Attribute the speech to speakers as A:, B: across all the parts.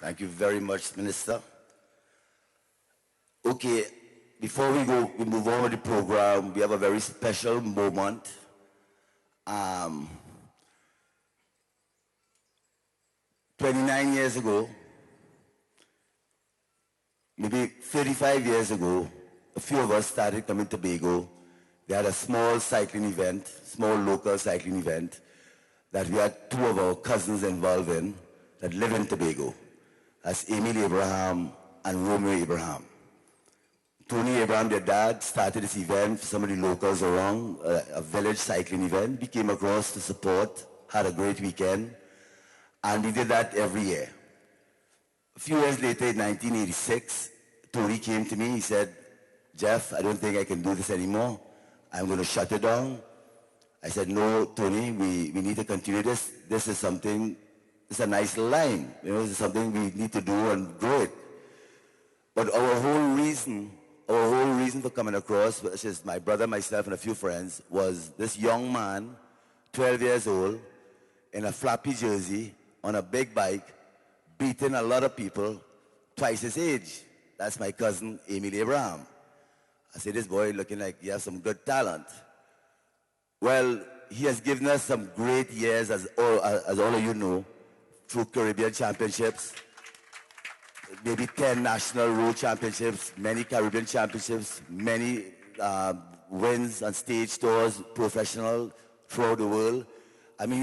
A: Thank you very much, Minister. Okay, before we move on with the program, we have a very special moment. 29 years ago, maybe 35 years ago, a few of us started coming to Tobago. They had a small cycling event, small local cycling event, that we had two of our cousins involved in that live in Tobago. That's Emile Abraham and Romeo Abraham. Tony Abraham, their dad, started this event for some of the locals around, a village cycling event. We came across to support, had a great weekend, and we did that every year. A few years later, in 1986, Tony came to me, he said, Jeff, I don't think I can do this anymore. I'm going to shut it down. I said, no, Tony, we need to continue this. This is something, it's a nice line. You know, it's something we need to do and grow it. But our whole reason for coming across, which is my brother, myself, and a few friends, was this young man, 12 years old, in a flappy jersey, on a big bike, beating a lot of people twice his age. That's my cousin, Emile Abraham. I said, this boy looking like he has some good talent. Well, he has given us some great years, as all of you know, through Caribbean championships, maybe 10 national road championships, many Caribbean championships, many wins on stage tours, professional, throughout the world. I mean,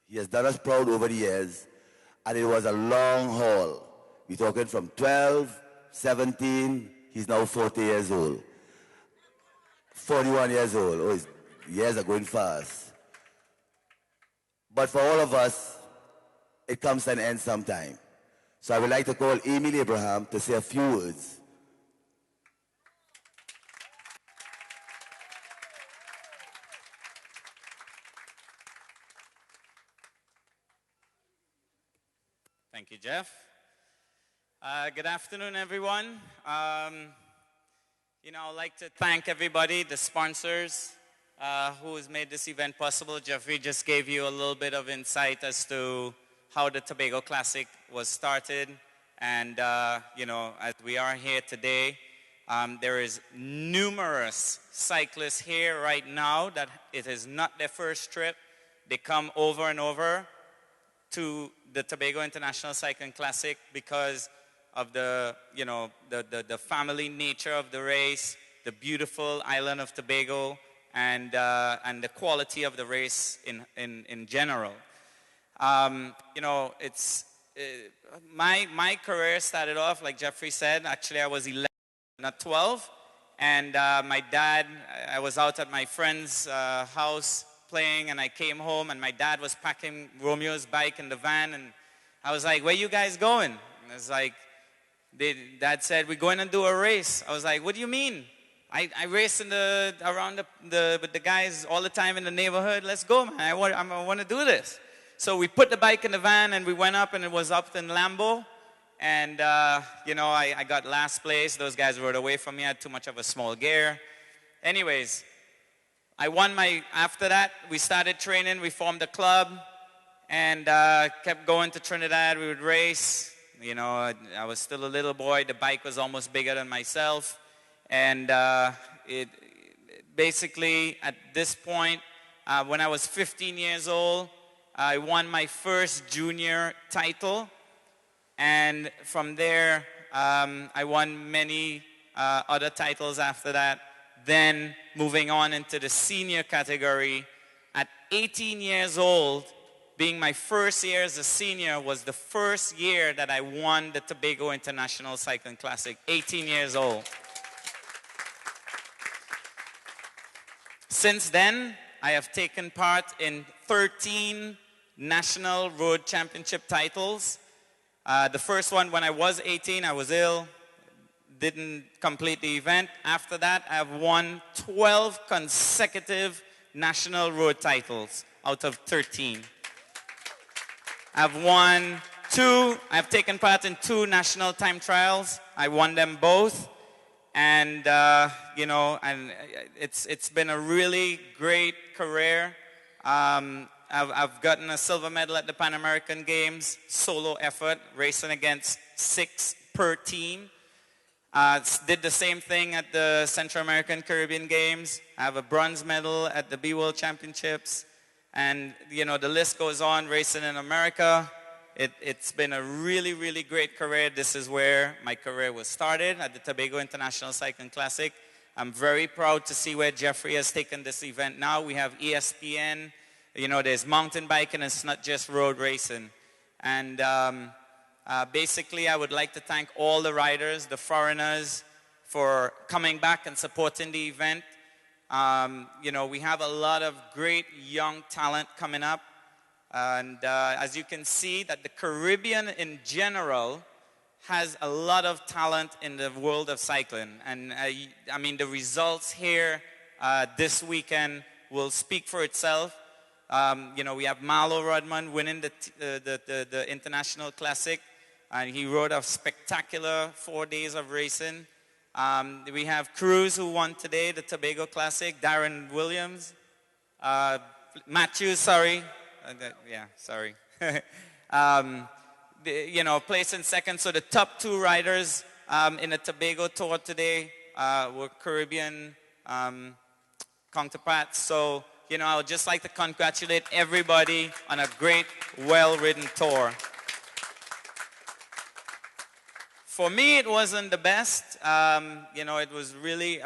A: he has done us proud over the years, and it was a long haul. We're talking from 12, 17, he's now 40 years old. 41 years old. Oh, his years are going fast. But for all of us, it comes to an end sometime. So I would like to call Emile Abraham to say a few words.
B: Thank you, Jeff. Good afternoon, everyone. I'd like to thank everybody, the sponsors who has made this event possible. Jeffrey just gave you a little bit of insight as to how the Tobago Classic was started. And, as we are here today, there is numerous cyclists here right now that it is not their first trip. They come over and over to the Tobago International Cycling Classic because of the family nature of the race, the beautiful island of Tobago, and the quality of the race in general. My career started off, like Jeffrey said, actually I was 11, not 12, and my dad, I was out at my friend's house playing, and I came home, and my dad was packing Romeo's bike in the van, and I was like, where you guys going? And I was like, Dad said, we're going to do a race. I was like, what do you mean? I race around with the guys all the time in the neighborhood. Let's go, man. I want to do this. So we put the bike in the van and we went up, and it was up in Lambeau. And, I got last place. Those guys rode away from me. I had too much of a small gear. Anyways, I won after that, we started training. We formed a club and kept going to Trinidad. We would race. I was still a little boy. The bike was almost bigger than myself. And basically, at this point, when I was 15 years old, I won my first junior title. And from there, I won many other titles after that. Then moving on into the senior category, at 18 years old, being my first year as a senior, was the first year that I won the Tobago International Cycling Classic, 18 years old. Since then, I have taken part in 13 national road championship titles. The first one, when I was 18, I was ill, didn't complete the event. After that, I have won 12 consecutive national road titles out of 13. I've taken part in 2 national time trials. I won them both. And, and it's been a really great career. I've gotten a silver medal at the Pan American Games, solo effort, racing against 6 per team. Did the same thing at the Central American Caribbean Games. I have a bronze medal at the B-World Championships. And, you know, the list goes on, racing in America. It's been a really, really great career. This is where my career was started, at the Tobago International Cycling Classic. I'm very proud to see where Jeffrey has taken this event now. We have ESPN, you know, there's mountain biking, and it's not just road racing. And basically, I would like to thank all the riders, the foreigners, for coming back and supporting the event. You know, we have a lot of great young talent coming up. And as you can see, that the Caribbean in general has a lot of talent in the world of cycling. And I mean, the results here this weekend will speak for itself. You know, we have Marlo Rodman winning the International Classic. And he rode a spectacular 4 days of racing. We have Cruz, who won today, the Tobago Classic. Darren Williams. Matthews, sorry. Yeah, sorry. You know, placing second. So the top 2 riders in the Tobago Tour today were Caribbean counterparts. So, you know, I would just like to congratulate everybody on a great, well-ridden tour. For me, it wasn't the best. You know, it was really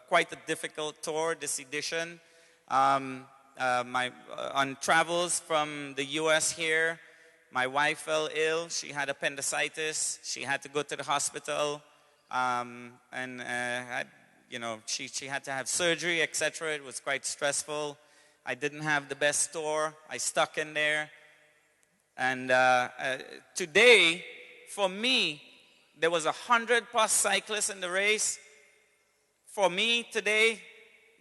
B: quite a difficult tour, this edition. On travels from the U.S. here, my wife fell ill. She had appendicitis. She had to go to the hospital, you know, she had to have surgery, etc. It was quite stressful. I didn't have the best tour. I stuck in there. And today, for me, there was 100+ cyclists in the race. For me today,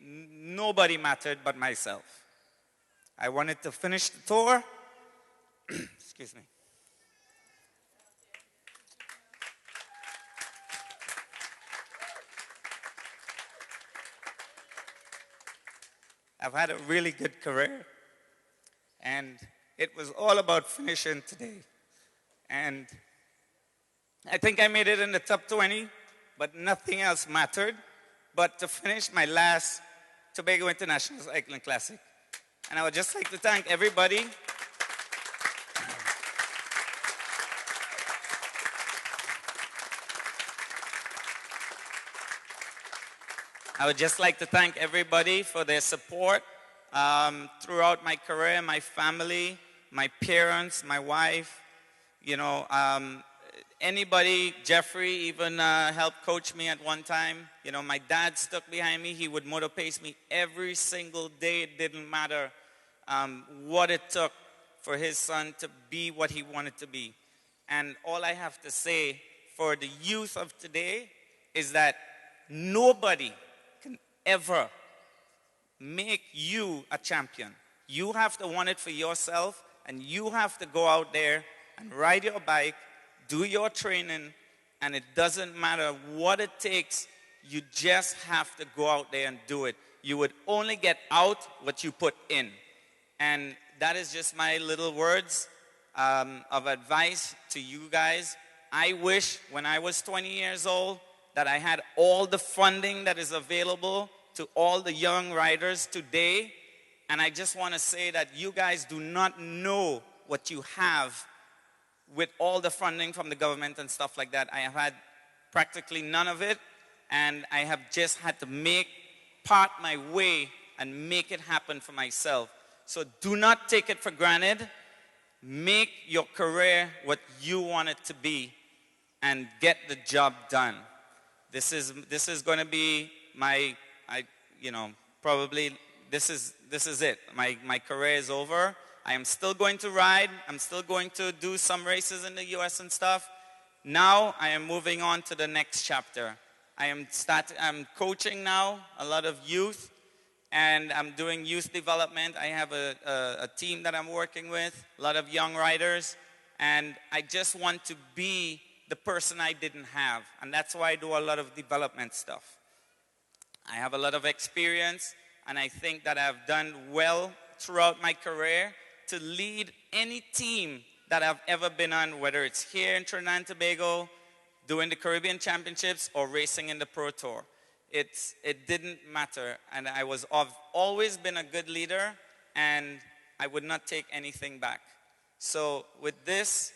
B: nobody mattered but myself. I wanted to finish the tour. Excuse me. I've had a really good career, and it was all about finishing today. And I think I made it in the top 20, but nothing else mattered but to finish my last Tobago International Cycling Classic. And I would just like to thank everybody. I would just like to thank everybody for their support throughout my career, my family, my parents, my wife. You know, anybody, Jeffrey even helped coach me at one time. You know, my dad stuck behind me. He would motor pace me every single day. It didn't matter what it took for his son to be what he wanted to be. And all I have to say for the youth of today is that nobody can ever make you a champion. You have to want it for yourself, and you have to go out there and ride your bike, do your training, and it doesn't matter what it takes. You just have to go out there and do it. You would only get out what you put in. And that is just my little words of advice to you guys. I wish when I was 20 years old that I had all the funding that is available to all the young riders today. And I just want to say that you guys do not know what you have with all the funding from the government and stuff like that. I have had practically none of it, and I have just had to part my way and make it happen for myself. So do not take it for granted. Make your career what you want it to be and get the job done. This is going to be my, probably this is it. My career is over. I am still going to ride. I'm still going to do some races in the US and stuff. Now I am moving on to the next chapter. I'm coaching now a lot of youth, and I'm doing youth development. I have a team that I'm working with, a lot of young riders, and I just want to be the person I didn't have, and that's why I do a lot of development stuff. I have a lot of experience, and I think that I've done well throughout my career to lead any team that I've ever been on, whether it's here in Trinidad and Tobago, doing the Caribbean Championships, or racing in the Pro Tour. It didn't matter, and I've always been a good leader, and I would not take anything back. So with this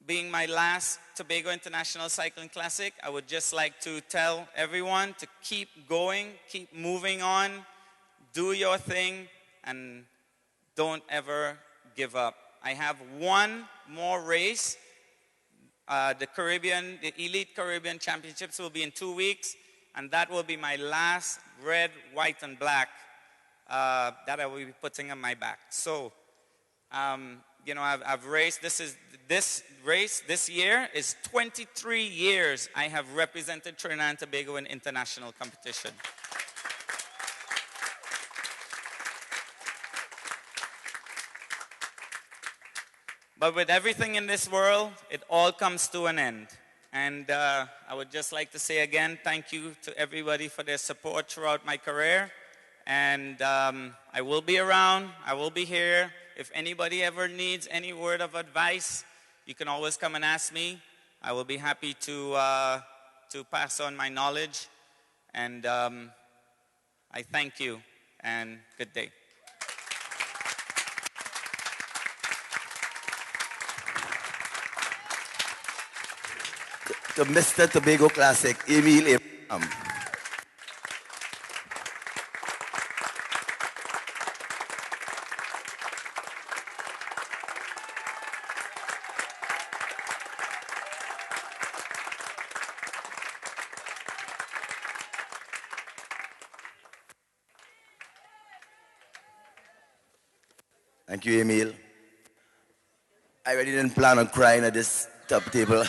B: being my last Tobago International Cycling Classic, I would just like to tell everyone to keep going, keep moving on, do your thing, and don't ever give up. I have one more race. The Elite Caribbean Championships will be in 2 weeks, and that will be my last red, white, and black that I will be putting on my back. So, you know, I've raced. This race this year is 23 years I have represented Trinidad and Tobago in international competition. But with everything in this world, it all comes to an end. And I would just like to say again, thank you to everybody for their support throughout my career. And I will be around. I will be here. If anybody ever needs any word of advice, you can always come and ask me. I will be happy to pass on my knowledge. And I thank you, and good day.
A: To Mr. Tobago Classic, Emile Abraham. Thank you, Emile. I really didn't plan on crying at this top table.